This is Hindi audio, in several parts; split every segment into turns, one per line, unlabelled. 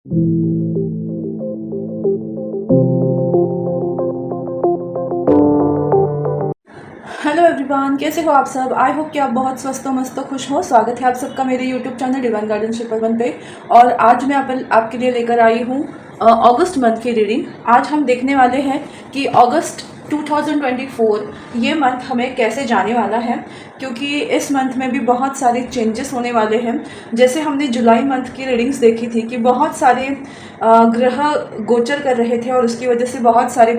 हेलो एवरीवन, कैसे हो आप सब। आई होप कि आप बहुत स्वस्थ हो, मस्त हो, खुश हो। स्वागत है आप सबका मेरे YouTube channel divine garden शिपर one पे। और आज मैं आपके लिए लेकर आई हूँ अगस्त मंथ की रीडिंग। आज हम देखने वाले हैं कि अगस्त 2024 ये मंथ हमें कैसे जाने वाला है, क्योंकि इस मंथ में भी बहुत सारे चेंजेस होने वाले हैं। जैसे हमने जुलाई मंथ की रीडिंग्स देखी थी कि बहुत सारे ग्रह गोचर कर रहे थे और उसकी वजह से बहुत सारे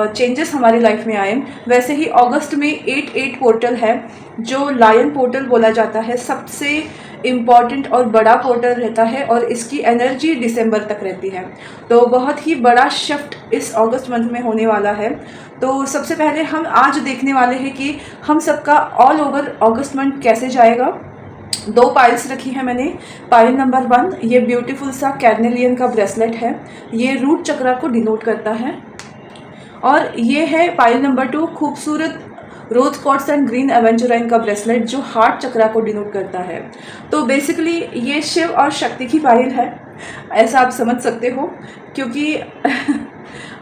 चेंजेस हमारी लाइफ में आए। वैसे ही अगस्त में 8 पोर्टल है, जो लायन पोर्टल बोला जाता है, सबसे इम्पॉर्टेंट और बड़ा पोर्टल रहता है और इसकी एनर्जी दिसंबर तक रहती है। तो बहुत ही बड़ा शिफ्ट इस अगस्त मंथ में होने वाला है। तो सबसे पहले हम आज देखने वाले हैं कि हम सबका ऑल ओवर अगस्त मंथ कैसे जाएगा। 2 पाइल्स रखी है मैंने। पाइल नंबर 1 ये ब्यूटीफुल सा कैर्नेलियन का ब्रेसलेट है, ये रूट चक्रा को डिनोट करता है। और ये है पाइल नंबर 2 खूबसूरत रोज क्वार्ट्ज एंड ग्रीन एवेंचुराइन का ब्रेसलेट, जो हार्ट चक्रा को डिनोट करता है। तो बेसिकली ये शिव और शक्ति की पाइल है, ऐसा आप समझ सकते हो, क्योंकि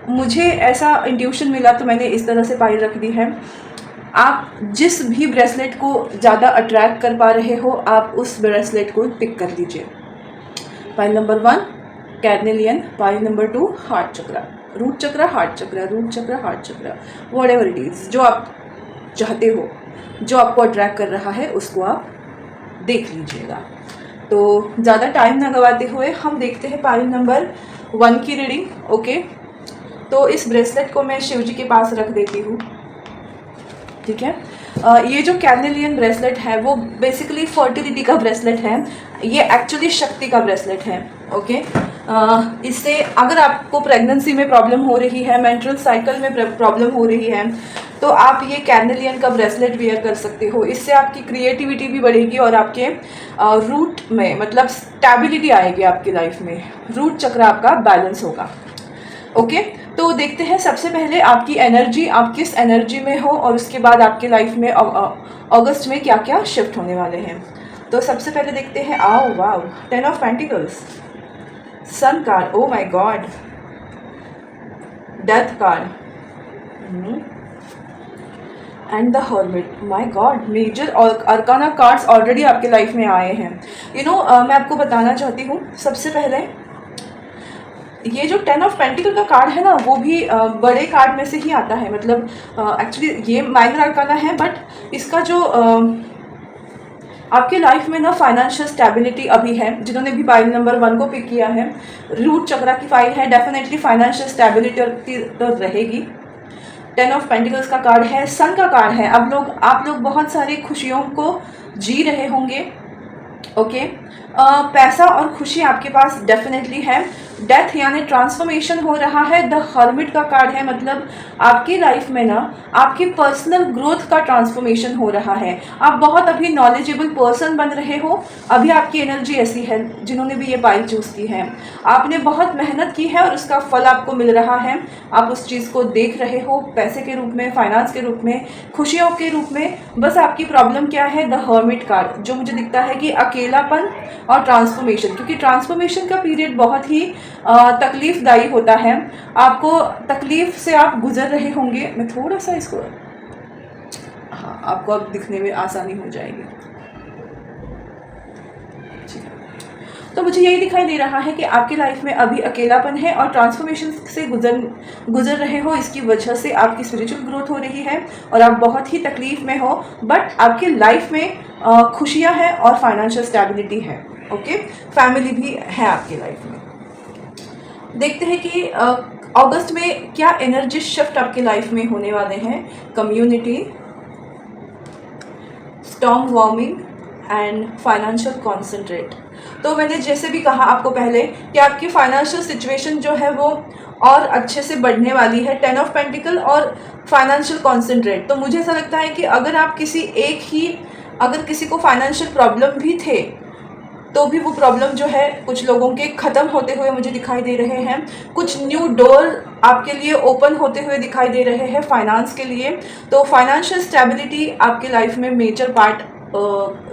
मुझे ऐसा इंट्यूशन मिला तो मैंने इस तरह से पाइल रख दी है। आप जिस भी ब्रेसलेट को ज़्यादा अट्रैक्ट कर पा रहे हो, आप उस ब्रेसलेट को पिक कर लीजिए। Pile number 1 carnelian, pile number 2 heart chakra, root chakra, heart chakra, root chakra, heart chakra, whatever it is, जो आप चाहते हो, जो आपको अट्रैक्ट कर रहा है, उसको आप देख लीजिएगा। तो ज़्यादा टाइम ना गवाते हुए हम देखते हैं पाइल नंबर 1 की रीडिंग। ओके, तो इस ब्रेसलेट को मैं शिव जी के पास रख देती हूँ, ठीक है। ये जो कैर्नेलियन ब्रेसलेट है वो बेसिकली फर्टिलिटी का ब्रेसलेट है, ये एक्चुअली शक्ति का ब्रेसलेट है। ओके, इससे अगर आपको प्रेगनेंसी में प्रॉब्लम हो रही है, मेंस्ट्रुअल साइकिल में प्रॉब्लम हो रही है, तो आप ये कैर्नेलियन का ब्रेसलेट वेयर कर सकते हो। इससे आपकी क्रिएटिविटी भी बढ़ेगी और आपके रूट में मतलब स्टेबिलिटी आएगी आपकी लाइफ में, रूट चक्र आपका बैलेंस होगा। ओके, तो देखते हैं सबसे पहले आपकी एनर्जी, आप किस एनर्जी में हो, और उसके बाद आपके लाइफ में अगस्त में क्या क्या शिफ्ट होने वाले हैं। तो सबसे पहले देखते हैं, आओ wow, 10 of pentacles, sun card, oh my god, death card and the hermit, my god, major arcana cards already आपके लाइफ में आए हैं। मैं आपको बताना चाहती हूँ सबसे पहले, ये जो 10 ऑफ पेंटिकल का कार्ड है ना, वो भी बड़े कार्ड में से ही आता है। मतलब एक्चुअली ये माइनर अरकाना है, बट इसका जो आपके लाइफ में ना फाइनेंशियल स्टेबिलिटी अभी है। जिन्होंने भी पाइल नंबर 1 को पिक किया है, रूट चक्रा की फाइल है, डेफिनेटली फाइनेंशियल स्टेबिलिटी तो रहेगी। 10 ऑफ पेंटिकल्स का कार्ड है, सन का कार्ड है। आप लोग बहुत सारी खुशियों को जी रहे होंगे। ओके, पैसा और खुशी आपके पास डेफिनेटली है। डेथ यानी ट्रांसफॉर्मेशन हो रहा है। द हर्मिट का कार्ड है, मतलब आपकी लाइफ में ना आपकी पर्सनल ग्रोथ का ट्रांसफॉर्मेशन हो रहा है। आप बहुत अभी नॉलेजेबल पर्सन बन रहे हो। अभी आपकी एनर्जी ऐसी है, जिन्होंने भी ये पाइल चूज़ की है, आपने बहुत मेहनत की है और उसका फल आपको मिल रहा है। आप उस चीज़ को देख रहे हो, पैसे के रूप में, फाइनेंस के रूप में, खुशियों के रूप में। बस आपकी प्रॉब्लम क्या है, द हर्मिट कार्ड, जो मुझे दिखता है कि अकेलापन और ट्रांसफॉर्मेशन, क्योंकि ट्रांसफॉर्मेशन का पीरियड बहुत ही तकलीफदायी होता है। आपको तकलीफ से आप गुजर रहे होंगे। मैं थोड़ा सा इसको, हाँ, आपको अब दिखने में आसानी हो जाएगी। ठीक है, तो मुझे यही दिखाई दे रहा है कि आपकी लाइफ में अभी अकेलापन है और ट्रांसफॉर्मेशन से गुजर रहे हो। इसकी वजह से आपकी स्पिरिचुअल ग्रोथ हो रही है और आप बहुत ही तकलीफ में हो, बट आपकी लाइफ में खुशियां हैं और फाइनेंशियल स्टेबिलिटी है। ओके, फैमिली भी है आपकी लाइफ में। देखते हैं कि अगस्त में क्या एनर्जी शिफ्ट आपकी लाइफ में होने वाले हैं। Community, storm warming and financial concentrate. तो मैंने जैसे भी कहा आपको पहले कि आपकी फाइनेंशियल सिचुएशन जो है वो और अच्छे से बढ़ने वाली है। 10 ऑफ पेंटिकल और फाइनेंशियल कॉन्सेंट्रेट। तो मुझे ऐसा लगता है कि अगर किसी को फाइनेंशियल प्रॉब्लम भी थे, तो भी वो प्रॉब्लम जो है कुछ लोगों के ख़त्म होते हुए मुझे दिखाई दे रहे हैं। कुछ न्यू डोर आपके लिए ओपन होते हुए दिखाई दे रहे हैं फाइनेंस के लिए। तो फाइनेंशियल स्टेबिलिटी आपकी लाइफ में मेजर पार्ट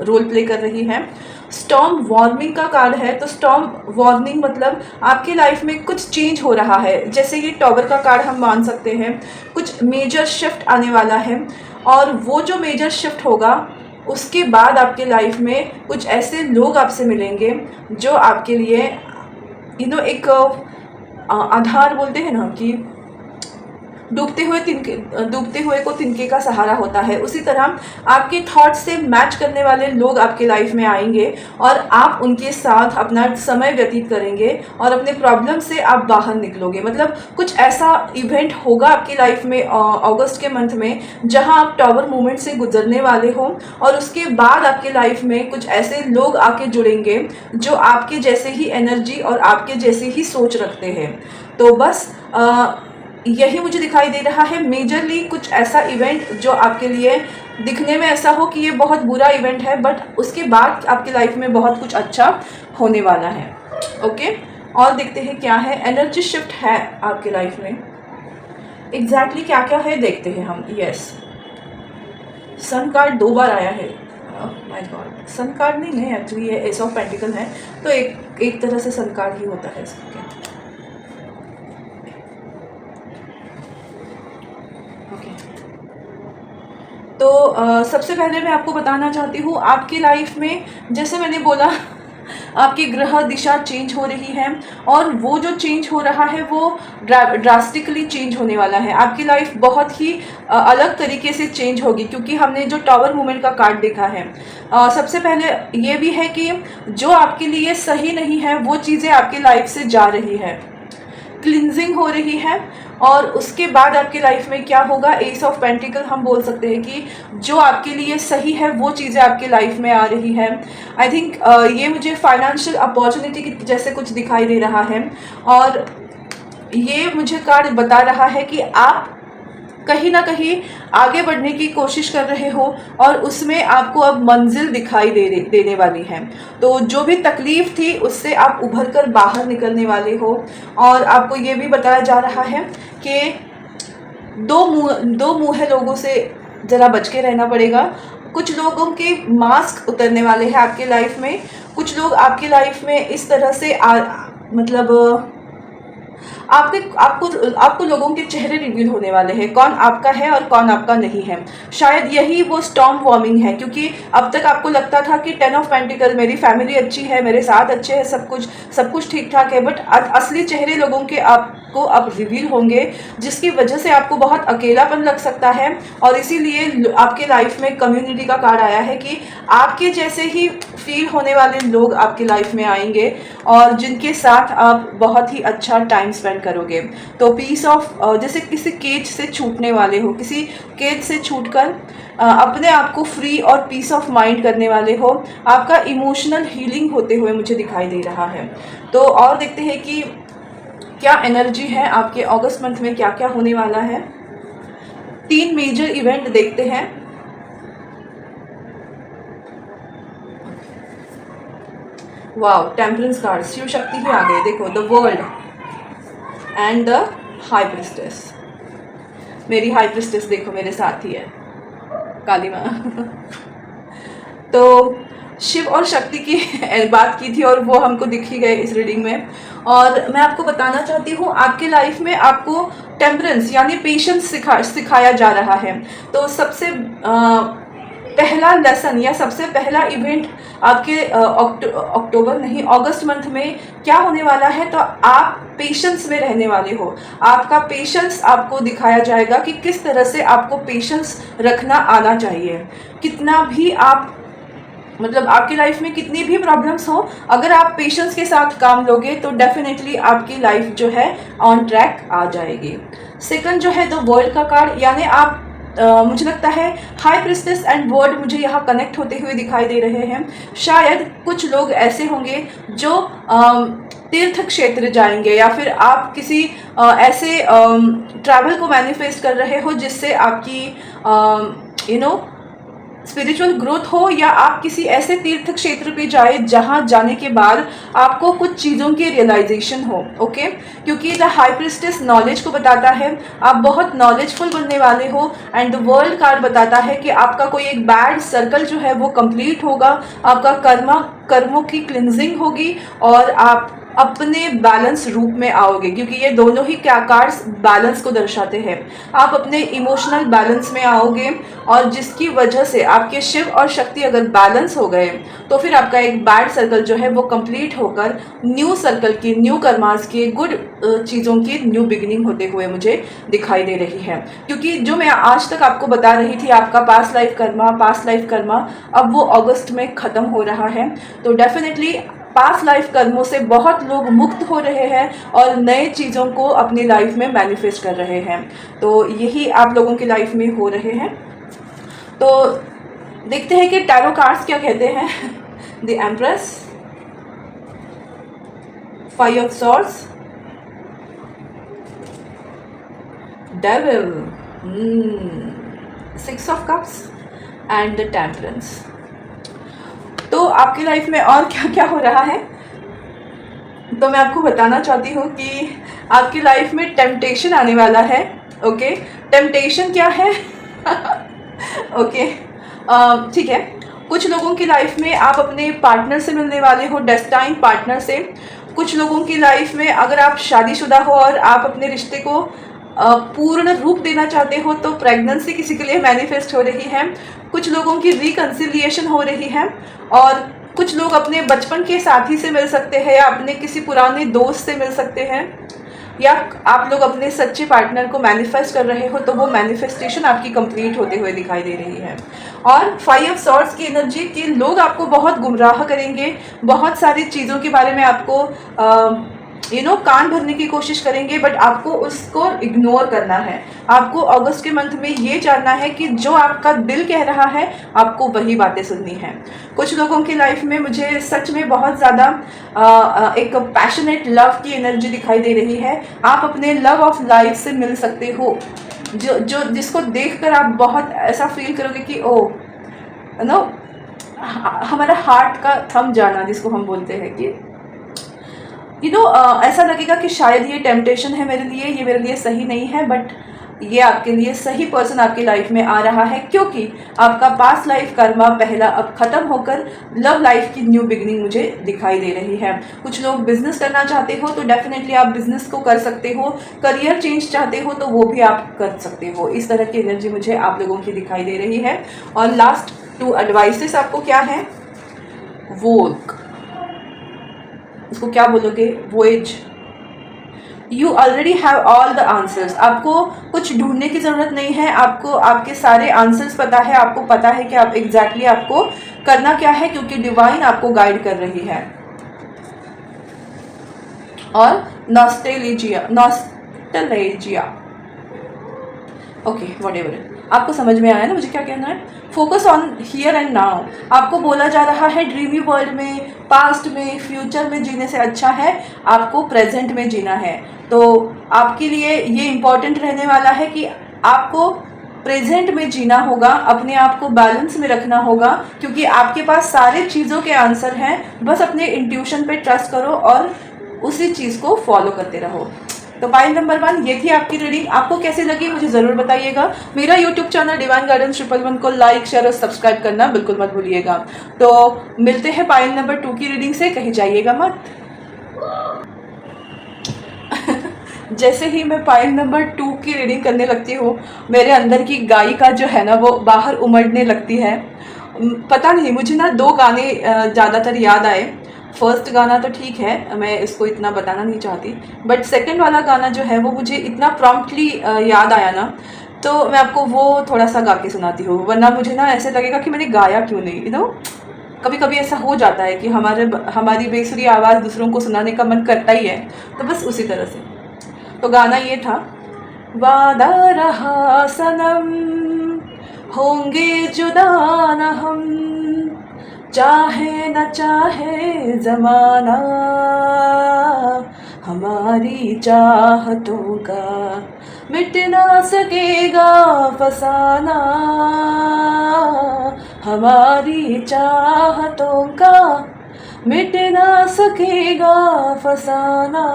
रोल प्ले कर रही है। स्टॉर्म वार्निंग का कार्ड है, तो स्टॉर्म वार्निंग मतलब आपकी लाइफ में कुछ चेंज हो रहा है। जैसे ये टॉवर का कार्ड हम मान सकते हैं, कुछ मेजर शिफ्ट आने वाला है, और वो जो मेजर शिफ्ट होगा उसके बाद आपके लाइफ में कुछ ऐसे लोग आपसे मिलेंगे जो आपके लिए एक आधार बोलते हैं ना कि डूबते हुए को तिनके का सहारा होता है। उसी तरह आपके थॉट से मैच करने वाले लोग आपके लाइफ में आएंगे और आप उनके साथ अपना समय व्यतीत करेंगे और अपने प्रॉब्लम से आप बाहर निकलोगे। मतलब कुछ ऐसा इवेंट होगा आपकी लाइफ में अगस्त के मंथ में जहां आप टॉवर मूवमेंट से गुजरने वाले हो, और उसके बाद आपके लाइफ में कुछ ऐसे लोग आके जुड़ेंगे जो आपके जैसे ही एनर्जी और आपके जैसे ही सोच रखते हैं। तो बस यही मुझे दिखाई दे रहा है मेजरली कुछ ऐसा इवेंट जो आपके लिए दिखने में ऐसा हो कि ये बहुत बुरा इवेंट है, बट उसके बाद आपकी लाइफ में बहुत कुछ अच्छा होने वाला है। ओके, और देखते हैं क्या है एनर्जी शिफ्ट है आपके लाइफ में, एग्जैक्टली क्या क्या है देखते हैं हम। यस, सन कार्ड 2 बार आया है। माय गॉड, सन कार्ड नहीं है एक्चुअली, ये एस ऑफ पेंटिकल है, तो एक तरह से सन कार्ड ही होता है इसका। तो सबसे पहले मैं आपको बताना चाहती हूँ आपकी लाइफ में, जैसे मैंने बोला, आपकी ग्रह दिशा चेंज हो रही है, और वो जो चेंज हो रहा है वो ड्रास्टिकली चेंज होने वाला है। आपकी लाइफ बहुत ही अलग तरीके से चेंज होगी, क्योंकि हमने जो टॉवर मूवमेंट का कार्ड देखा है, सबसे पहले ये भी है कि जो आपके लिए सही नहीं है वो चीज़ें आपकी लाइफ से जा रही है, क्लिनजिंग हो रही है। और उसके बाद आपकी लाइफ में क्या होगा, एस ऑफ पेंटिकल हम बोल सकते हैं कि जो आपके लिए सही है वो चीज़ें आपकी लाइफ में आ रही है। आई थिंक ये मुझे फाइनेंशियल अपॉर्चुनिटी की जैसे कुछ दिखाई दे रहा है, और ये मुझे कार्ड बता रहा है कि आप कहीं ना कहीं आगे बढ़ने की कोशिश कर रहे हो और उसमें आपको अब मंजिल दिखाई देने वाली है। तो जो भी तकलीफ थी उससे आप उभर कर बाहर निकलने वाले हो। और आपको ये भी बताया जा रहा है कि दो मुँहे लोगों से ज़रा बच के रहना पड़ेगा। कुछ लोगों के मास्क उतरने वाले हैं आपके लाइफ में। कुछ लोग आपकी लाइफ में इस तरह से मतलब आपको लोगों के चेहरे रिवील होने वाले हैं, कौन आपका है और कौन आपका नहीं है। शायद यही वो स्टॉर्म वार्मिंग है, क्योंकि अब तक आपको लगता था कि 10 ऑफ पेंटिकल, मेरी फैमिली अच्छी है, मेरे साथ अच्छे हैं, सब कुछ ठीक ठाक है, बट असली चेहरे लोगों के आपको अब रिवील होंगे, जिसकी वजह से आपको बहुत अकेलापन लग सकता है। और इसीलिए आपके लाइफ में कम्युनिटी का कार्ड आया है कि आपके जैसे ही फील होने वाले लोग आपकी लाइफ में आएंगे और जिनके साथ आप बहुत ही अच्छा टाइम स्पेंड करोगे। तो पीस ऑफ, जैसे किसी केज से छूटने वाले हो, किसी केज से छूटकर अपने आप को फ्री और पीस ऑफ माइंड करने वाले हो। आपका इमोशनल हीलिंग होते हुए मुझे दिखाई दे रहा है। तो और देखते हैं कि क्या एनर्जी है आपके अगस्त मंथ में, क्या क्या होने वाला है। 3 मेजर इवेंट देखते हैं। वाव, टेम्परेंस कार्ड, शिव शक्ति भी आ गए। देखो, the world and the high priestess. मेरी हाई प्रिस्टेस देखो मेरे साथ ही है, काली माँ। तो शिव और शक्ति की बात की थी और वो हमको दिख ही गए इस रीडिंग में। और मैं आपको बताना चाहती हूँ आपके लाइफ में आपको टेम्परेंस यानी पेशेंस सिखाया जा रहा है। तो सबसे पहला लेसन या सबसे पहला इवेंट आपके अक्टूबर नहीं, अगस्त मंथ में क्या होने वाला है, तो आप पेशेंस में रहने वाले हो। आपका पेशेंस आपको दिखाया जाएगा कि किस तरह से आपको पेशेंस रखना आना चाहिए। कितना भी आप मतलब आपकी लाइफ में कितनी भी प्रॉब्लम्स हो, अगर आप पेशेंस के साथ काम लोगे तो डेफिनेटली आपकी लाइफ जो है ऑन ट्रैक आ जाएगी। सेकंड जो है द वर्ल्ड का कार्ड, यानी आप मुझे लगता है हाई प्रिस्टेस एंड वर्ड मुझे यहाँ कनेक्ट होते हुए दिखाई दे रहे हैं। शायद कुछ लोग ऐसे होंगे जो तीर्थ क्षेत्र जाएंगे, या फिर आप किसी ऐसे ट्रैवल को मैनिफेस्ट कर रहे हो जिससे आपकी स्पिरिचुअल ग्रोथ हो या आप किसी ऐसे तीर्थ क्षेत्र पे जाए जहाँ जाने के बाद आपको कुछ चीज़ों की रियलाइजेशन हो। ओके, क्योंकि द हाई प्रिस्टेस नॉलेज को बताता है, आप बहुत नॉलेजफुल बनने वाले हो। एंड द वर्ल्ड कार्ड बताता है कि आपका कोई एक बैड सर्कल जो है वो कंप्लीट होगा, आपका कर्मों की क्लिनजिंग होगी और आप अपने बैलेंस रूप में आओगे, क्योंकि ये दोनों ही क्या कार्ड्स बैलेंस को दर्शाते हैं। आप अपने इमोशनल बैलेंस में आओगे और जिसकी वजह से आपके शिव और शक्ति अगर बैलेंस हो गए तो फिर आपका एक बैड सर्कल जो है वो कंप्लीट होकर न्यू सर्कल की, न्यू कर्मास की, गुड चीज़ों की न्यू बिगिनिंग होते हुए मुझे दिखाई दे रही है। क्योंकि जो मैं आज तक आपको बता रही थी, आपका पास्ट लाइफ कर्मा अब वो अगस्त में ख़त्म हो रहा है। तो डेफिनेटली पास्ट लाइफ कर्मों से बहुत लोग मुक्त हो रहे हैं और नए चीज़ों को अपनी लाइफ में मैनिफेस्ट कर रहे हैं। तो यही आप लोगों की लाइफ में हो रहे हैं। तो देखते हैं कि टैरो कार्ड्स क्या कहते हैं। The empress, 5 of swords, devil, 6 of cups and the temperance. तो आपकी लाइफ में और क्या क्या हो रहा है, तो मैं आपको बताना चाहती हूँ कि आपकी लाइफ में टेम्पटेशन आने वाला है। ओके, टेम्पटेशन क्या है? ओके, ठीक है। कुछ लोगों की लाइफ में आप अपने पार्टनर से मिलने वाले हो, डेस्टाइन पार्टनर से। कुछ लोगों की लाइफ में अगर आप शादीशुदा हो और आप अपने रिश्ते को पूर्ण रूप देना चाहते हो तो प्रेगनेंसी किसी के लिए मैनिफेस्ट हो रही है। कुछ लोगों की रिकन्सिलिएशन हो रही है और कुछ लोग अपने बचपन के साथी से मिल सकते हैं या अपने किसी पुराने दोस्त से मिल सकते हैं, या आप लोग अपने सच्चे पार्टनर को मैनिफेस्ट कर रहे हो तो वो मैनिफेस्टेशन आपकी कंप्लीट होते हुए दिखाई दे रही है। और 5 ऑफ सॉर्ड्स की एनर्जी के लोग आपको बहुत गुमराह करेंगे, बहुत सारी चीज़ों के बारे में आपको कान भरने की कोशिश करेंगे, बट आपको उसको इग्नोर करना है। आपको अगस्त के मंथ में ये जानना है कि जो आपका दिल कह रहा है आपको वही बातें सुननी है। कुछ लोगों की लाइफ में मुझे सच में बहुत ज़्यादा एक पैशनेट लव की एनर्जी दिखाई दे रही है। आप अपने लव ऑफ लाइफ से मिल सकते हो, जिसको देखकर आप बहुत ऐसा फील करोगे कि ओ नो, हमारा हार्ट का थम जाना, जिसको हम बोलते हैं कि ऐसा लगेगा कि शायद ये टेम्पटेशन है मेरे लिए, ये मेरे लिए सही नहीं है, बट ये आपके लिए सही पर्सन आपकी लाइफ में आ रहा है, क्योंकि आपका पास्ट लाइफ कर्मा पहला अब खत्म होकर लव लाइफ की न्यू बिगनिंग मुझे दिखाई दे रही है। कुछ लोग बिजनेस करना चाहते हो तो डेफिनेटली आप बिजनेस को कर सकते हो, करियर चेंज चाहते हो तो वो भी आप कर सकते हो। इस तरह की एनर्जी मुझे आप लोगों की दिखाई दे रही है। और लास्ट 2 एडवाइसेस आपको क्या है, वोक, उसको क्या बोलोगे, voyage. You already have all the answers. आपको कुछ ढूंढने की ज़रूरत नहीं है, आपको आपके सारे आंसर्स पता है, आपको पता है कि आप एग्जैक्टली आपको करना क्या है, क्योंकि डिवाइन आपको गाइड कर रही है। और नॉस्टैल्जिया, ओके, व्हाटएवर, आपको समझ में आया ना मुझे क्या कहना है। Focus on here and now. आपको बोला जा रहा है ड्रीमी वर्ल्ड में, पास्ट में, फ्यूचर में जीने से अच्छा है आपको प्रेजेंट में जीना है। तो आपके लिए ये इम्पॉर्टेंट रहने वाला है कि आपको प्रेजेंट में जीना होगा, अपने आप को बैलेंस में रखना होगा, क्योंकि आपके पास सारे चीज़ों के आंसर हैं। बस अपने इंट्यूशन पे ट्रस्ट करो और उसी चीज़ को फॉलो करते रहो। तो पाइल नंबर 1 ये थी आपकी रीडिंग। आपको कैसी लगी मुझे ज़रूर बताइएगा। मेरा यूट्यूब चैनल डिवाइन गाइडेंस 111 को लाइक, शेयर और सब्सक्राइब करना बिल्कुल मत भूलिएगा। तो मिलते हैं पाइल नंबर 2 की रीडिंग से, कहीं जाइएगा मत। जैसे ही मैं पाइल नंबर 2 की रीडिंग करने लगती हूँ, मेरे अंदर की गायिका जो है ना वो बाहर उमड़ने लगती है। पता नहीं, मुझे ना 2 गाने ज़्यादातर याद आए। फर्स्ट गाना तो ठीक है, मैं इसको इतना बताना नहीं चाहती, बट सेकंड वाला गाना जो है वो मुझे इतना प्रॉम्प्टली याद आया ना, तो मैं आपको वो थोड़ा सा गा के सुनाती हूँ, वरना मुझे ना ऐसे लगेगा कि मैंने गाया क्यों नहीं। कभी कभी ऐसा हो जाता है कि हमारी बेसुरी आवाज़ दूसरों को सुनाने का मन करता ही है, तो बस उसी तरह से। तो गाना ये था, वादा रहा सनम होंगे जुदा न हम, चाहे न चाहे ज़माना, हमारी चाहतों का मिट ना सकेगा फसाना, हमारी चाहतों का मिट ना सकेगा फसाना,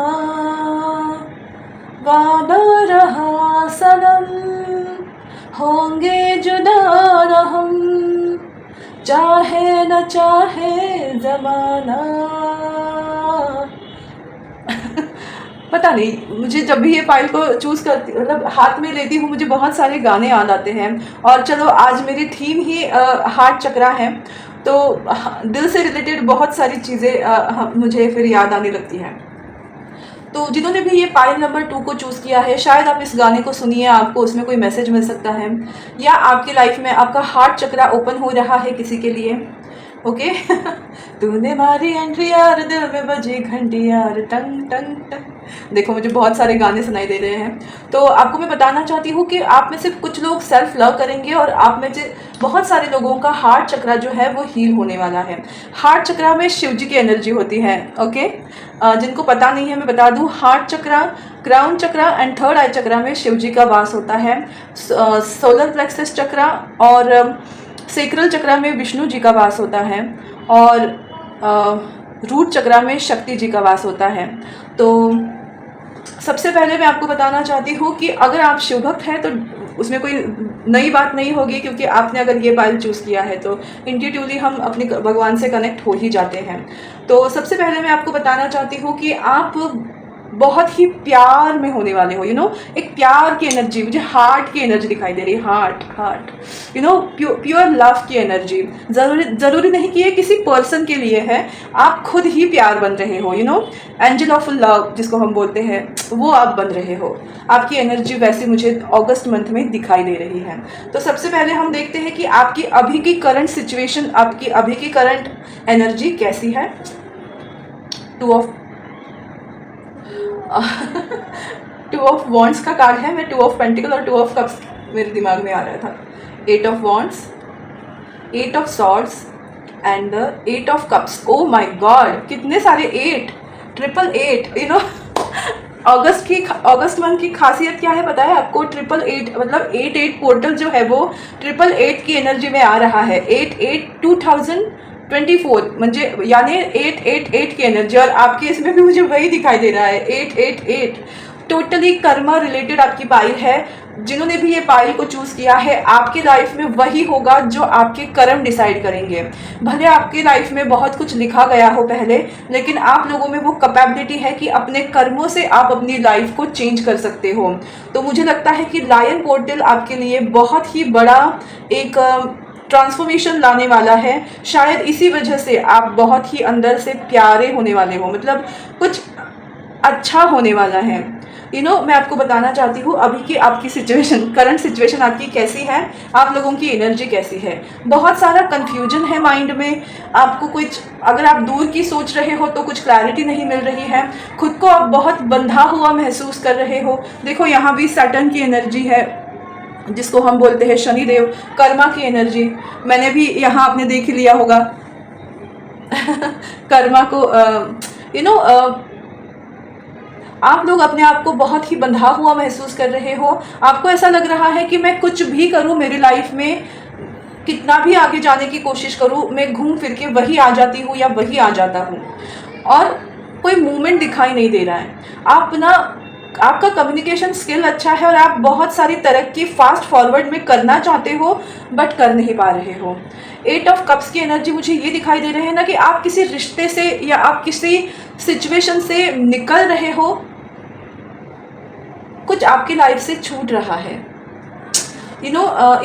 वादा रहा सनम, होंगे जुदा न हम, चाहे न चाहे जमाना। पता नहीं, मुझे जब भी ये फाइल को चूज़ करती, मतलब हाथ में लेती हूँ, मुझे बहुत सारे गाने याद आते हैं। और चलो, आज मेरी थीम ही हार्ट चक्रा है, तो दिल से रिलेटेड बहुत सारी चीज़ें मुझे फिर याद आने लगती हैं। तो जिन्होंने भी ये पाइल नंबर 2 को चूज़ किया है, शायद आप इस गाने को सुनिए, आपको उसमें कोई मैसेज मिल सकता है, या आपकी लाइफ में आपका हार्ट चक्रा ओपन हो रहा है किसी के लिए। ओके। तूने मारी एंट्री यार, दिल में बजी घंटी यार, टंग टंग टंग। देखो, मुझे बहुत सारे गाने सुनाई दे रहे हैं। तो आपको मैं बताना चाहती हूँ कि आप में से कुछ लोग सेल्फ लव करेंगे और आप में से बहुत सारे लोगों का हार्ट चक्रा जो है वो हील होने वाला है। हार्ट चक्रा में शिव जी की एनर्जी होती है। ओके, जिनको पता नहीं है मैं बता दूँ, heart chakra, crown chakra and third eye chakra में शिव जी का वास होता है। सोलर प्लेक्सस चक्रा और सेक्रल चक्रा में विष्णु जी का वास होता है, और रूट चक्रा में शक्ति जी का वास होता है। तो सबसे पहले मैं आपको बताना चाहती हूँ कि अगर आप शिव भक्त हैं तो उसमें कोई नई बात नहीं होगी, क्योंकि आपने अगर ये पाइल चूज़ किया है तो इंट्यूटिवली हम अपने भगवान से कनेक्ट हो ही जाते हैं। तो सबसे पहले मैं आपको बताना चाहती हूँ कि आप बहुत ही प्यार में होने वाले हो। एक प्यार की एनर्जी, मुझे हार्ट की एनर्जी दिखाई दे रही है। हार्ट प्योर लव की एनर्जी। ज़रूरी नहीं कि ये किसी पर्सन के लिए है, आप खुद ही प्यार बन रहे हो। एंजल ऑफ लव जिसको हम बोलते हैं, वो आप बन रहे हो। आपकी एनर्जी वैसे मुझे अगस्त मंथ में दिखाई दे रही है। तो सबसे पहले हम देखते हैं कि आपकी अभी की करंट सिचुएशन, आपकी अभी की करंट एनर्जी कैसी है। टू ऑफ वॉन्ड्स का कार्ड है। मैं 2 ऑफ पेंटिकल और 2 ऑफ कप्स मेरे दिमाग में आ रहा था। 8 of wands, 8 of swords and 8 of cups. O my God, कितने सारे 8, 888। अगस्त मंथ की खासियत क्या है पता है आपको? 888 मतलब 88 पोर्टल जो है वो 888 की एनर्जी में आ रहा है। 88 2024 म्हणजे यानी 888 की एनर्जी, और आपके इसमें भी मुझे वही दिखाई दे रहा है, 888। टोटली कर्मा रिलेटेड आपकी पाइल है। जिन्होंने भी ये पाइल को चूज़ किया है, आपकी लाइफ में वही होगा जो आपके कर्म डिसाइड करेंगे। भले आपकी लाइफ में बहुत कुछ लिखा गया हो पहले, लेकिन आप लोगों में वो कैपेबिलिटी है कि अपने कर्मों से आप अपनी लाइफ को चेंज कर सकते हो। तो मुझे लगता है कि लायन पोर्टल आपके लिए बहुत ही बड़ा एक ट्रांसफॉर्मेशन लाने वाला है। शायद इसी वजह से आप बहुत ही अंदर से प्यारे होने वाले हो, मतलब कुछ अच्छा होने वाला है। मैं आपको बताना चाहती हूँ अभी की आपकी सिचुएशन, करंट सिचुएशन आपकी कैसी है, आप लोगों की एनर्जी कैसी है। बहुत सारा कन्फ्यूजन है माइंड में, आपको कुछ, अगर आप दूर की सोच रहे हो तो कुछ क्लैरिटी नहीं मिल रही है, खुद को आप बहुत बंधा हुआ महसूस कर रहे हो। देखो, यहाँ भी सैटर्न की एनर्जी है, जिसको हम बोलते हैं शनिदेव, कर्मा की एनर्जी। मैंने भी यहाँ आपने देख ही लिया होगा कर्मा को। आप लोग अपने आप को बहुत ही बंधा हुआ महसूस कर रहे हो। आपको ऐसा लग रहा है कि मैं कुछ भी करूं मेरी लाइफ में, कितना भी आगे जाने की कोशिश करूं, मैं घूम फिर के वही आ जाती हूं या वही आ जाता हूं, और कोई मूवमेंट दिखाई नहीं दे रहा है। आपका कम्युनिकेशन स्किल अच्छा है और आप बहुत सारी तरक्की फास्ट फॉरवर्ड में करना चाहते हो, बट कर नहीं पा रहे हो। 8 ऑफ कप्स की एनर्जी मुझे ये दिखाई दे रहे हैं ना कि आप किसी रिश्ते से या आप किसी सिचुएशन से निकल रहे हो, कुछ आपकी लाइफ से छूट रहा है।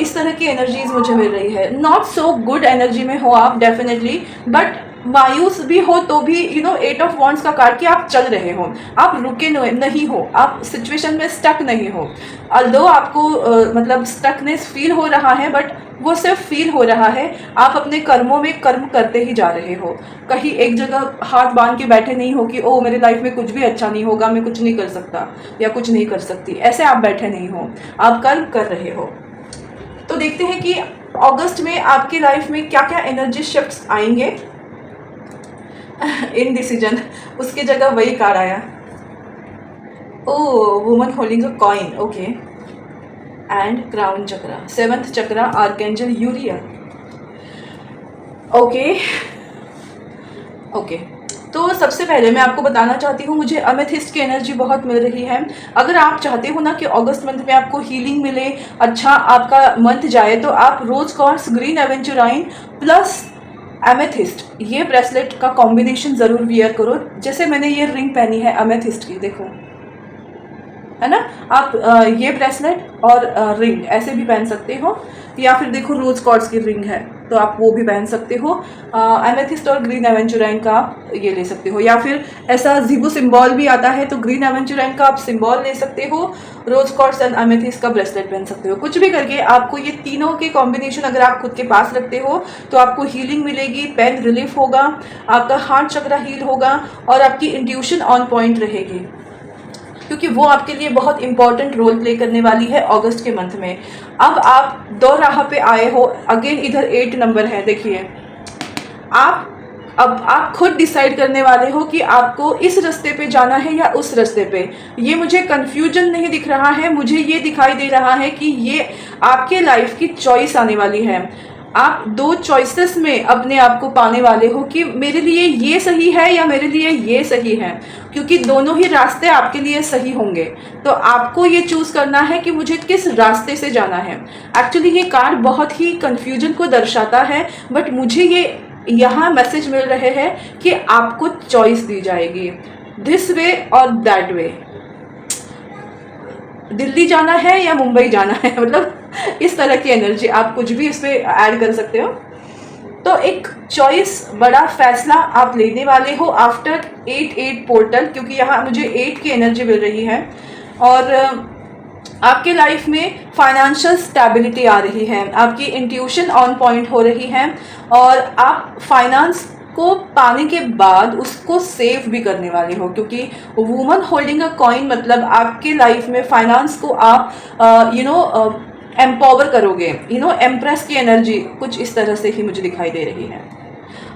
इस तरह की एनर्जीज मुझे मिल रही है। नॉट सो गुड एनर्जी में हो आप डेफिनेटली, बट मायूस भी हो तो भी 8 ऑफ वॉन्ड्स का कार्ड कि आप चल रहे हो, आप रुके नहीं हो, आप सिचुएशन में स्टक नहीं हो। अल्दो आपको मतलब स्टकनेस फील हो रहा है, बट वो सिर्फ फील हो रहा है, आप अपने कर्मों में कर्म करते ही जा रहे हो। कहीं एक जगह हाथ बांध के बैठे नहीं हो कि ओ मेरी लाइफ में कुछ भी अच्छा नहीं होगा, मैं कुछ नहीं कर सकता या कुछ नहीं कर सकती, ऐसे आप बैठे नहीं हो, आप कर्म कर रहे हो। तो देखते हैं कि अगस्त में आपकी लाइफ में क्या क्या एनर्जी शिफ्ट्स आएंगे। इनडिसीजन, उसकी जगह वही कार्ड आया। Oh, woman holding a coin, okay. And crown chakra, 7th chakra, archangel Uriel. Okay okay. तो सबसे पहले मैं आपको बताना चाहती हूँ, मुझे अमेथिस्ट की एनर्जी बहुत मिल रही है। अगर आप चाहते हो ना कि अगस्त मंथ में आपको हीलिंग मिले, अच्छा आपका मंथ जाए, तो आप रोज क्वार्ट्ज, ग्रीन एवेंचुराइन प्लस एमेथिस्ट, ये ब्रेसलेट का कॉम्बिनेशन ज़रूर वियर करो। जैसे मैंने ये रिंग पहनी है अमेथिस्ट की, देखो, है ना। आप ये ब्रेसलेट और रिंग ऐसे भी पहन सकते हो, या फिर देखो रोज कॉर्ड्स की रिंग है तो आप वो भी पहन सकते हो। एमेथिस्ट और ग्रीन एवेंचुराइन का आप ये ले सकते हो, या फिर ऐसा जीबो सिंबल भी आता है तो ग्रीन एवेंचुराइन का आप सिंबल ले सकते हो, रोज कॉर्ड्स एंड एमेथिस्ट का ब्रेसलेट पहन सकते हो। कुछ भी करके आपको ये तीनों के कॉम्बिनेशन अगर आप खुद के पास रखते हो तो आपको हीलिंग मिलेगी, पेन रिलीफ होगा, आपका हार्ट चक्रा हील होगा और आपकी इंट्यूशन ऑन पॉइंट रहेगी, क्योंकि वो आपके लिए बहुत इंपॉर्टेंट रोल प्ले करने वाली है अगस्त के मंथ में। अब आप दो राह पे आए हो, अगेन इधर 8 नंबर है, देखिए अब आप खुद डिसाइड करने वाले हो कि आपको इस रास्ते पे जाना है या उस रास्ते पे। ये मुझे कंफ्यूजन नहीं दिख रहा है, मुझे ये दिखाई दे रहा है कि ये आपके लाइफ की चॉइस आने वाली है। आप दो चॉइसेस में अपने आप को पाने वाले हो कि मेरे लिए ये सही है या मेरे लिए ये सही है, क्योंकि दोनों ही रास्ते आपके लिए सही होंगे। तो आपको ये चूज करना है कि मुझे किस रास्ते से जाना है। एक्चुअली ये कार्ड बहुत ही कंफ्यूजन को दर्शाता है, बट मुझे ये यहाँ मैसेज मिल रहे हैं कि आपको चॉइस दी जाएगी, दिस वे और दैट वे। दिल्ली जाना है या मुंबई जाना है, मतलब इस तरह की एनर्जी, आप कुछ भी इस पर ऐड कर सकते हो। तो एक चॉइस, बड़ा फैसला आप लेने वाले हो आफ्टर 8-8 पोर्टल, क्योंकि यहाँ मुझे 8 की एनर्जी मिल रही है। और आपके लाइफ में फाइनेंशियल स्टेबिलिटी आ रही है, आपकी इंट्यूशन ऑन पॉइंट हो रही है, और आप फाइनेंस को पाने के बाद उसको सेव भी करने वाले हो, क्योंकि वुमन होल्डिंग अ कॉइन मतलब आपके लाइफ में फाइनेंस को आप एम्पावर करोगे, एम्प्रेस की एनर्जी कुछ इस तरह से ही मुझे दिखाई दे रही है।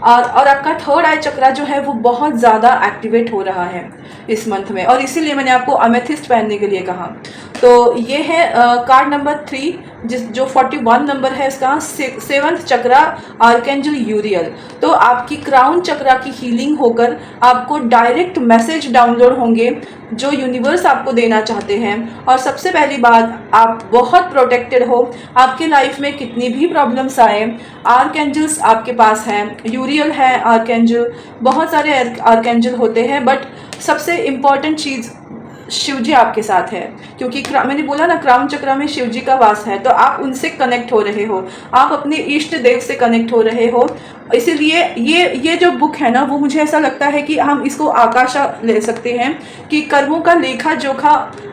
और आपका थर्ड आई चक्रा जो है वो बहुत ज़्यादा एक्टिवेट हो रहा है इस मंथ में, और इसीलिए मैंने आपको अमेथिस्ट पहनने के लिए कहा। तो ये है कार्ड नंबर 3, जो 41 नंबर है इसका, 7th चक्रा, आर्कएंजल यूरियल। तो आपकी क्राउन चक्रा की हीलिंग होकर आपको डायरेक्ट मैसेज डाउनलोड होंगे जो यूनिवर्स आपको देना चाहते हैं। और सबसे पहली बात, आप बहुत प्रोटेक्टेड हो, आपके लाइफ में कितनी भी प्रॉब्लम्स आए, आर्कएंजल्स आपके पास हैं, यूरियल है आर्कएंजल, बहुत सारे आर्कएंजल होते हैं, बट सबसे इम्पॉर्टेंट चीज़ शिवजी आपके साथ है, क्योंकि मैंने बोला ना क्राउन चक्र में शिवजी का वास है, तो आप उनसे कनेक्ट हो रहे हो, आप अपने इष्ट देव से कनेक्ट हो रहे हो। इसीलिए ये जो बुक है ना, वो मुझे ऐसा लगता है कि हम इसको आकाशा ले सकते हैं कि कर्मों का लेखा जोखा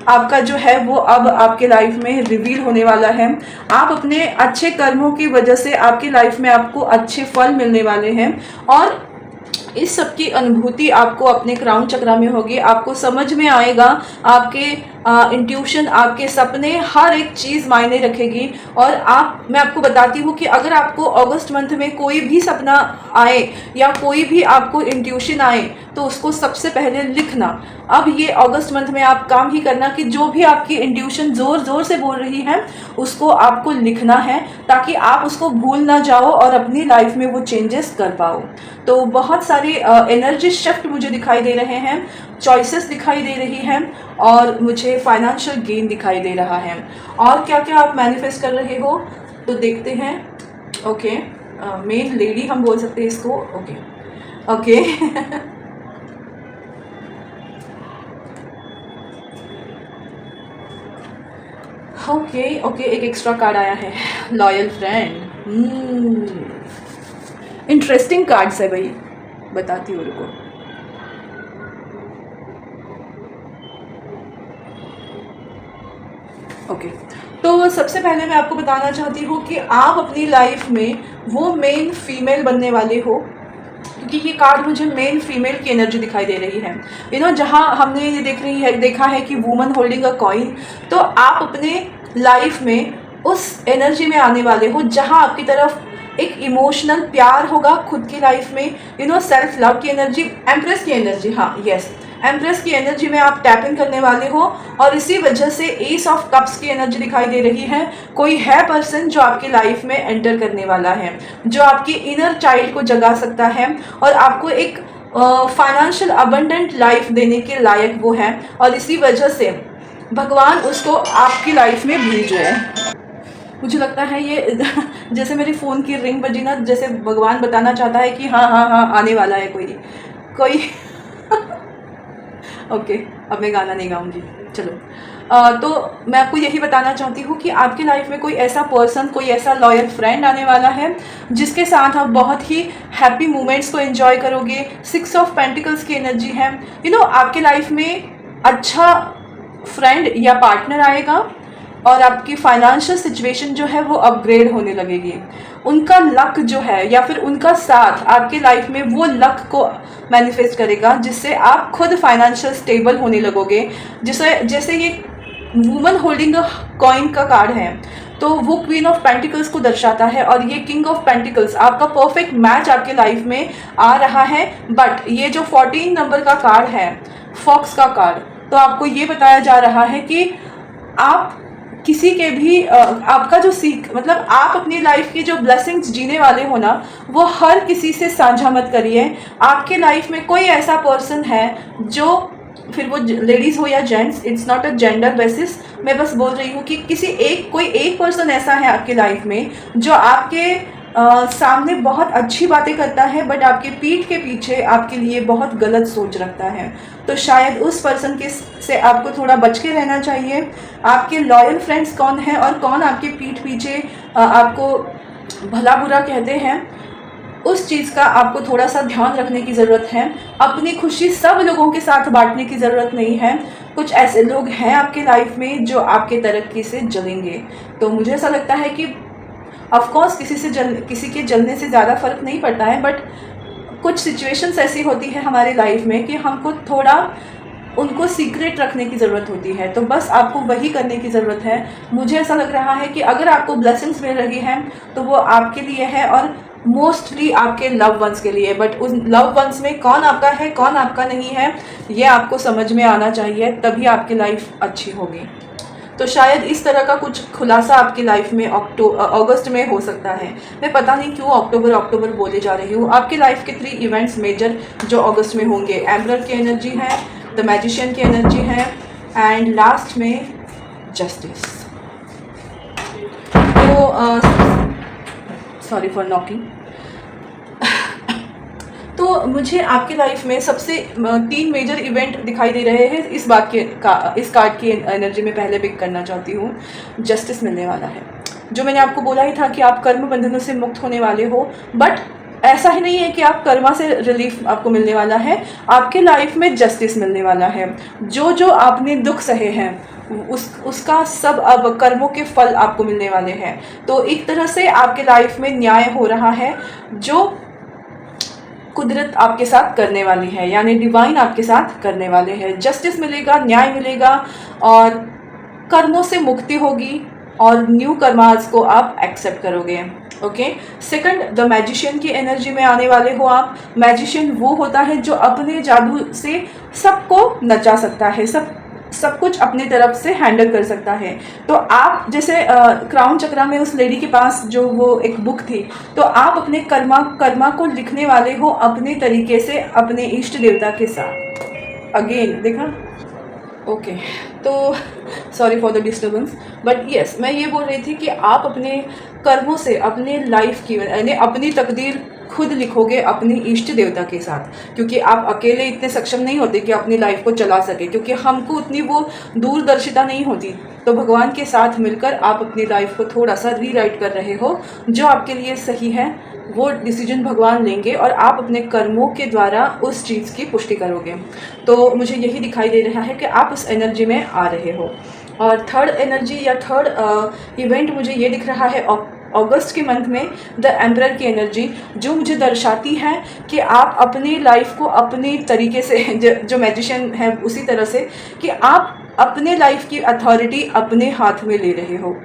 आपका जो है वो अब आपके लाइफ में रिवील होने वाला है। आप अपने अच्छे कर्मों की वजह से आपकी लाइफ में आपको अच्छे फल मिलने वाले हैं, और इस सब की अनुभूति आपको अपने क्राउन चक्रा में होगी। आपको समझ में आएगा, आपके इंट्यूशन, आपके सपने, हर एक चीज़ मायने रखेगी। और मैं आपको बताती हूँ कि अगर आपको अगस्त मंथ में कोई भी सपना आए या कोई भी आपको इंट्यूशन आए तो उसको सबसे पहले लिखना। अब ये अगस्त मंथ में आप काम ही करना कि जो भी आपकी इंट्यूशन ज़ोर ज़ोर से बोल रही है उसको आपको लिखना है, ताकि आप उसको भूल ना जाओ और अपनी लाइफ में वो चेंजेस कर पाओ। तो बहुत सारे एनर्जी शिफ्ट मुझे दिखाई दे रहे हैं, चॉइसेस दिखाई दे रही हैं, और मुझे फाइनेंशियल गेन दिखाई दे रहा है। और क्या क्या आप मैनिफेस्ट कर रहे हो तो देखते हैं। ओके, मेन लेडी हम बोल सकते हैं इसको। ओके ओके ओके ओके, एक एक्स्ट्रा कार्ड आया है, लॉयल फ्रेंड। इंटरेस्टिंग कार्ड्स है भाई, बताती हूँ रुको। ओके, तो सबसे पहले मैं आपको बताना चाहती हूँ कि आप अपनी लाइफ में वो मेन फीमेल बनने वाले हो, क्योंकि ये कार्ड मुझे मेन फीमेल की एनर्जी दिखाई दे रही है। जहाँ हमने ये देखा है कि वुमन होल्डिंग अ कॉइन, तो आप अपने लाइफ में उस एनर्जी में आने वाले हो जहाँ आपकी तरफ एक इमोशनल प्यार होगा खुद की लाइफ में, सेल्फ लव की एनर्जी, एम्प्रेस की एनर्जी, हाँ यस, एम्प्रेस की एनर्जी में आप टैप इन करने वाले हो और इसी वजह से एस ऑफ कप्स की एनर्जी दिखाई दे रही है। कोई है पर्सन जो आपकी लाइफ में एंटर करने वाला है, जो आपकी इनर चाइल्ड को जगा सकता है और आपको एक फाइनेंशियल अबंडेंट लाइफ देने के लायक वो है, और इसी वजह से भगवान उसको आपकी लाइफ में भेज रहे हैं। मुझे लगता है ये जैसे मेरी फ़ोन की रिंग बजी ना, जैसे भगवान बताना चाहता है कि हाँ हाँ हाँ आने वाला है कोई कोई ओके, अब मैं गाना नहीं गाऊंगी, चलो। तो मैं आपको यही बताना चाहती हूँ कि आपकी लाइफ में कोई ऐसा पर्सन, कोई ऐसा लॉयल फ्रेंड आने वाला है जिसके साथ आप बहुत ही हैप्पी मोमेंट्स को एंजॉय करोगे। 6 ऑफ पेंटिकल्स की एनर्जी है। आपके लाइफ में अच्छा फ्रेंड या पार्टनर आएगा और आपकी फाइनेंशियल सिचुएशन जो है वो अपग्रेड होने लगेगी। उनका लक जो है या फिर उनका साथ आपके लाइफ में वो लक को मैनिफेस्ट करेगा, जिससे आप खुद फाइनेंशियल स्टेबल होने लगोगे। जैसे ये वुमन होल्डिंग अ कॉइन का कार्ड है, तो वो क्वीन ऑफ पेंटिकल्स को दर्शाता है और ये किंग ऑफ पेंटिकल्स, आपका परफेक्ट मैच आपके लाइफ में आ रहा है। बट ये जो 14 नंबर का कार्ड है, फॉक्स का कार्ड, तो आपको ये बताया जा रहा है कि आप किसी के भी आपका जो मतलब आप अपनी लाइफ की जो ब्लेसिंग्स जीने वाले हो ना, वो हर किसी से साझा मत करिए। आपके लाइफ में कोई ऐसा पर्सन है जो, फिर वो लेडीज़ हो या gents, it's not a gender basis, मैं बस बोल रही हूँ कि कोई एक पर्सन ऐसा है आपके लाइफ में जो आपके सामने बहुत अच्छी बातें करता है, बट आपके पीठ के पीछे आपके लिए बहुत गलत सोच रखता है। तो शायद उस पर्सन से आपको थोड़ा बच के रहना चाहिए। आपके लॉयल फ्रेंड्स कौन हैं और कौन आपके पीठ पीछे आपको भला बुरा कहते हैं, उस चीज़ का आपको थोड़ा सा ध्यान रखने की ज़रूरत है। अपनी खुशी सब लोगों के साथ बांटने की ज़रूरत नहीं है। कुछ ऐसे लोग हैं आपके लाइफ में जो आपके तरक्की से जलेंगे। तो मुझे ऐसा लगता है कि ऑफकोर्स किसी के जलने से ज़्यादा फ़र्क नहीं पड़ता है, बट कुछ सिचुएशंस ऐसी होती है हमारे लाइफ में कि हमको थोड़ा उनको सीक्रेट रखने की ज़रूरत होती है। तो बस आपको वही करने की ज़रूरत है। मुझे ऐसा लग रहा है कि अगर आपको ब्लेसिंग्स मिल रही हैं तो वो आपके लिए है और मोस्टली आपके लव वंस के लिए। बट उन लव वंस में कौन आपका है कौन आपका नहीं है, ये आपको समझ में आना चाहिए, तभी आपकी लाइफ अच्छी होगी। तो शायद इस तरह का कुछ खुलासा आपकी लाइफ में अगस्त में हो सकता है। मैं पता नहीं क्यों अक्टूबर बोले जा रही हूँ। आपकी लाइफ के 3 इवेंट्स मेजर जो अगस्त में होंगे, एम्परर की एनर्जी है, द मैजिशियन की एनर्जी है, एंड लास्ट में जस्टिस। तो सॉरी फॉर नॉकिंग। तो मुझे आपकी लाइफ में सबसे 3 मेजर इवेंट दिखाई दे रहे हैं। इस कार्ड की एनर्जी में पहले पिक करना चाहती हूँ। जस्टिस मिलने वाला है। जो मैंने आपको बोला ही था कि आप कर्म बंधनों से मुक्त होने वाले हो, बट ऐसा ही नहीं है कि आप कर्मा से रिलीफ आपको मिलने वाला है। आपके लाइफ में जस्टिस मिलने वाला है। जो आपने दुख सहे हैं उसका सब अब कर्मों के फल आपको मिलने वाले हैं। तो एक तरह से आपके लाइफ में न्याय हो रहा है, जो कुदरत आपके साथ करने वाली है, यानी डिवाइन आपके साथ करने वाले हैं। जस्टिस मिलेगा, न्याय मिलेगा और कर्मों से मुक्ति होगी और न्यू कर्मास को आप एक्सेप्ट करोगे। ओके। सेकंड, द मैजिशियन की एनर्जी में आने वाले हो आप। मैजिशियन वो होता है जो अपने जादू से सबको नचा सकता है, सब कुछ अपनी तरफ से हैंडल कर सकता है। तो आप जैसे क्राउन चक्रा में उस लेडी के पास जो वो एक बुक थी, तो आप अपने कर्मा को लिखने वाले हो अपने तरीके से, अपने इष्ट देवता के साथ। अगेन देखा, ओके। तो sorry for the disturbance, but yes, मैं ये बोल रही थी कि आप अपने कर्मों से अपने लाइफ की यानी अपनी तकदीर खुद लिखोगे अपनी इष्ट देवता के साथ, क्योंकि आप अकेले इतने सक्षम नहीं होते कि अपनी लाइफ को चला सके, क्योंकि हमको उतनी वो दूरदर्शिता नहीं होती। तो भगवान के साथ मिलकर आप अपनी लाइफ को थोड़ा सा रीराइट कर रहे हो। जो आपके लिए सही है वो डिसीजन भगवान लेंगे और आप अपने कर्मों के द्वारा उस चीज़ की पुष्टि करोगे। तो मुझे यही दिखाई दे रहा है कि आप उस एनर्जी में आ रहे हो। और थर्ड एनर्जी या थर्ड इवेंट मुझे ये दिख रहा है अगस्त के मंथ में, द एम्परर की एनर्जी, जो मुझे दर्शाती है कि आप अपनी लाइफ को अपनी तरीके से, जो मैजिशियन है उसी तरह से, कि आप अपने लाइफ की अथॉरिटी अपने हाथ में ले रहे हो।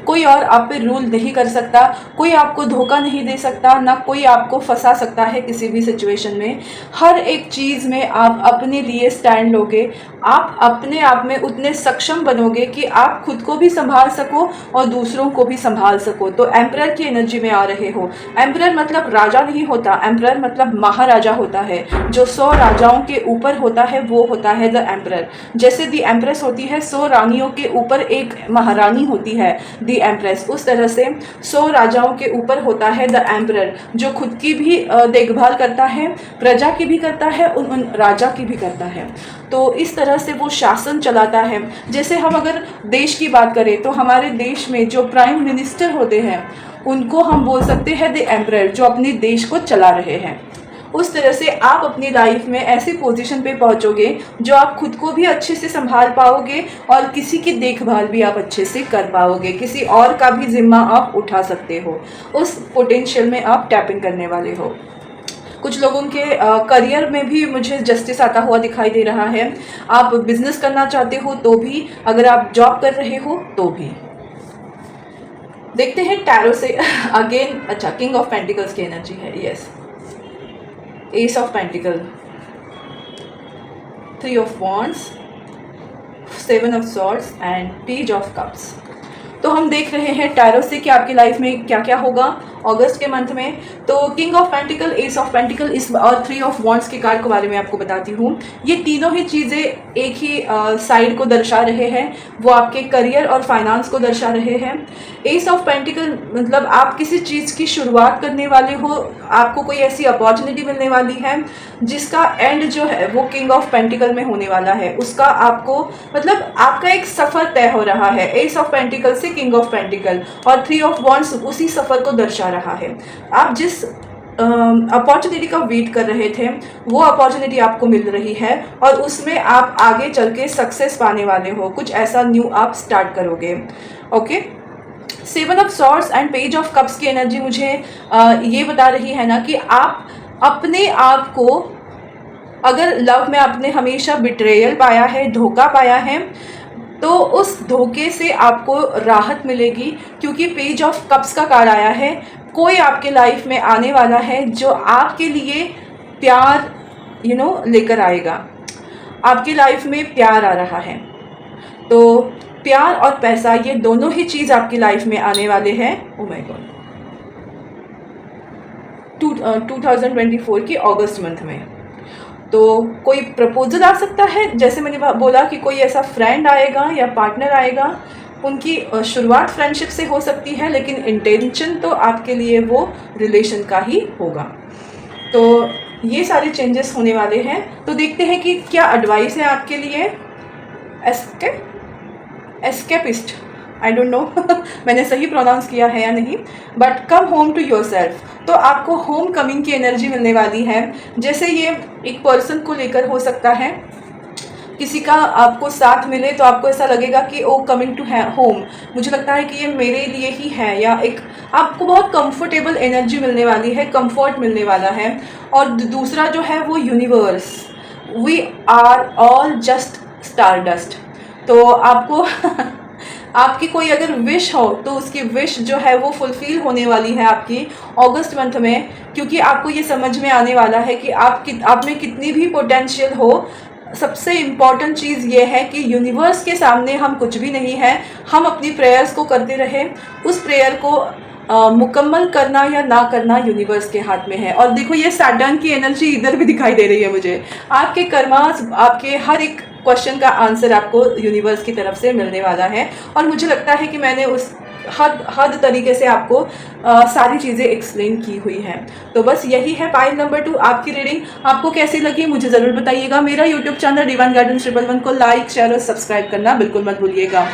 कोई और आप पे रूल नहीं कर सकता, कोई आपको धोखा नहीं दे सकता, ना कोई आपको फंसा सकता है किसी भी सिचुएशन में। हर एक चीज़ में आप अपने लिए स्टैंड लोगे, आप अपने आप में उतने सक्षम बनोगे कि आप खुद को भी संभाल सको और दूसरों को भी संभाल सको। तो एम्परर की एनर्जी में आ रहे हो। एम्परर मतलब राजा नहीं होता, एम्परर मतलब महाराजा होता है। जो 100 राजाओं के ऊपर होता है वो होता है द एम्परर। जैसे दी एम्प्रेस होती है 100 रानियों के ऊपर एक महारानी होती है दी एम्प्रेस, उस तरह से 100 राजाओं के ऊपर होता है द एम्परर, जो खुद की भी देखभाल करता है, प्रजा की भी करता है, उन राजा की भी करता है। तो इस तरह से वो शासन चलाता है। जैसे हम अगर देश की बात करें तो हमारे देश में जो प्राइम मिनिस्टर होते हैं उनको हम बोल सकते हैं द एम्परर, जो अपने देश को चला रहे हैं। उस तरह से आप अपनी लाइफ में ऐसी पोजीशन पे पहुंचोगे जो आप खुद को भी अच्छे से संभाल पाओगे और किसी की देखभाल भी आप अच्छे से कर पाओगे, किसी और का भी जिम्मा आप उठा सकते हो। उस पोटेंशियल में आप टैपिंग करने वाले हो। कुछ लोगों के करियर में भी मुझे जस्टिस आता हुआ दिखाई दे रहा है। आप बिजनेस करना चाहते हो तो भी, अगर आप जॉब कर रहे हो तो भी। देखते हैं टैरो से अगेन। अच्छा, किंग ऑफ पेंटिकल्स की एनर्जी है, yes. S of pentacle, 3 of wands, 7 of swords and page of cups. तो हम देख रहे हैं टैरो से कि आपकी लाइफ में क्या क्या होगा अगस्त के मंथ में। तो king of pentacle, S of pentacle इस और 3 ऑफ वॉन्ड्स के कार्ड के बारे में आपको बताती हूँ। ये तीनों ही चीज़ें एक ही साइड को दर्शा रहे हैं, वो आपके करियर और फाइनेंस को दर्शा रहे हैं। एस ऑफ पेंटिकल मतलब आप किसी चीज़ की शुरुआत करने वाले हो, आपको कोई ऐसी अपॉर्चुनिटी मिलने वाली है जिसका एंड जो है वो किंग ऑफ पेंटिकल में होने वाला है। उसका आपको मतलब आपका एक सफ़र तय हो रहा है, एस ऑफ पेंटिकल से किंग ऑफ पेंटिकल, और 3 ऑफ वॉन्ड्स उसी सफ़र को दर्शा रहा है। आप जिस अपॉर्चुनिटी का वेट कर रहे थे वो अपॉर्चुनिटी आपको मिल रही है और उसमें आप आगे चल के सक्सेस पाने वाले हो, कुछ ऐसा न्यू आप स्टार्ट करोगे। Okay, 7 of swords and page of cups की एनर्जी मुझे ये बता रही है ना कि आप अपने आप को, अगर लव में आपने हमेशा बिट्रेयल पाया है, धोखा पाया है, तो उस धोखे से आपको राहत मिलेगी, क्योंकि पेज ऑफ कप्स का कार्ड आया है। कोई आपके लाइफ में आने वाला है जो आपके लिए प्यार लेकर आएगा। आपकी लाइफ में प्यार आ रहा है, तो प्यार और पैसा ये दोनों ही चीज़ आपकी लाइफ में आने वाले हैं। ओ माय गॉड, 2024 के अगस्त मंथ में। तो कोई प्रपोजल आ सकता है, जैसे मैंने बोला कि कोई ऐसा फ्रेंड आएगा या पार्टनर आएगा। उनकी शुरुआत फ्रेंडशिप से हो सकती है, लेकिन इंटेंशन तो आपके लिए वो रिलेशन का ही होगा। तो ये सारे चेंजेस होने वाले हैं। तो देखते हैं कि क्या एडवाइस है आपके लिए। एस्केपिस्ट, आई डोंट नो मैंने सही प्रोनाउंस किया है या नहीं, but come home to yourself. तो आपको होम कमिंग की एनर्जी मिलने वाली है। जैसे ये एक पर्सन को लेकर हो सकता है, किसी का आपको साथ मिले तो आपको ऐसा लगेगा कि ओ कमिंग टू होम, मुझे लगता है कि ये मेरे लिए ही है, या एक आपको बहुत कंफर्टेबल एनर्जी मिलने वाली है, कंफर्ट मिलने वाला है। और दूसरा जो है वो universe, we are all just stardust. तो आपको आपकी कोई अगर विश हो तो उसकी विश जो है वो फुलफिल होने वाली है आपकी अगस्त मंथ में, क्योंकि आपको ये समझ में आने वाला है कि आप में कितनी भी पोटेंशियल हो। सबसे इम्पॉर्टेंट चीज़ ये है कि यूनिवर्स के सामने हम कुछ भी नहीं है। हम अपनी प्रेयर्स को करते रहे, उस प्रेयर को मुकम्मल करना या ना करना यूनिवर्स के हाथ में है। और देखो ये सैटर्न की एनर्जी इधर भी दिखाई दे रही है मुझे। आपके कर्मास, आपके हर एक क्वेश्चन का आंसर आपको यूनिवर्स की तरफ से मिलने वाला है। और मुझे लगता है कि मैंने उस हद तरीके से आपको सारी चीज़ें एक्सप्लेन की हुई हैं। तो बस यही है पाइल नंबर 2 आपकी रीडिंग। आपको कैसी लगी मुझे ज़रूर बताइएगा। मेरा यूट्यूब चैनल डिवाइन गाइडेंस 111 को लाइक, शेयर और सब्सक्राइब करना बिल्कुल मत भूलिएगा।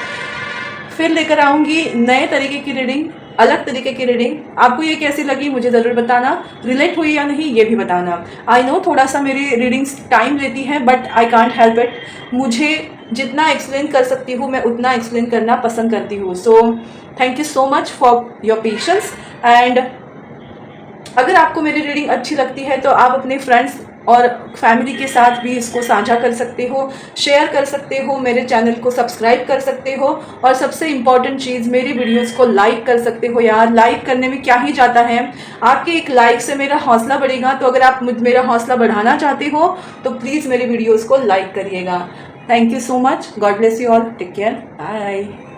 फिर लेकर आऊँगी नए तरीके की रीडिंग, अलग तरीके की रीडिंग। आपको ये कैसी लगी मुझे ज़रूर बताना, रिलेट हुई या नहीं ये भी बताना। आई नो थोड़ा सा मेरी रीडिंग्स टाइम लेती हैं, but I can't help it. मुझे जितना एक्सप्लेन कर सकती हूँ मैं उतना एक्सप्लेन करना पसंद करती हूँ। So thank you so much for your patience. And अगर आपको मेरी रीडिंग अच्छी लगती है तो आप अपने फ्रेंड्स और फैमिली के साथ भी इसको साझा कर सकते हो, शेयर कर सकते हो, मेरे चैनल को सब्सक्राइब कर सकते हो और सबसे इम्पॉर्टेंट चीज़ मेरी वीडियोस को लाइक कर सकते हो। यार लाइक करने में क्या ही जाता है, आपके एक लाइक से मेरा हौसला बढ़ेगा। तो अगर आप मेरा हौसला बढ़ाना चाहते हो तो प्लीज़ मेरी वीडियोज़ को लाइक करिएगा। Thank you so much. God bless you all. Take care. Bye.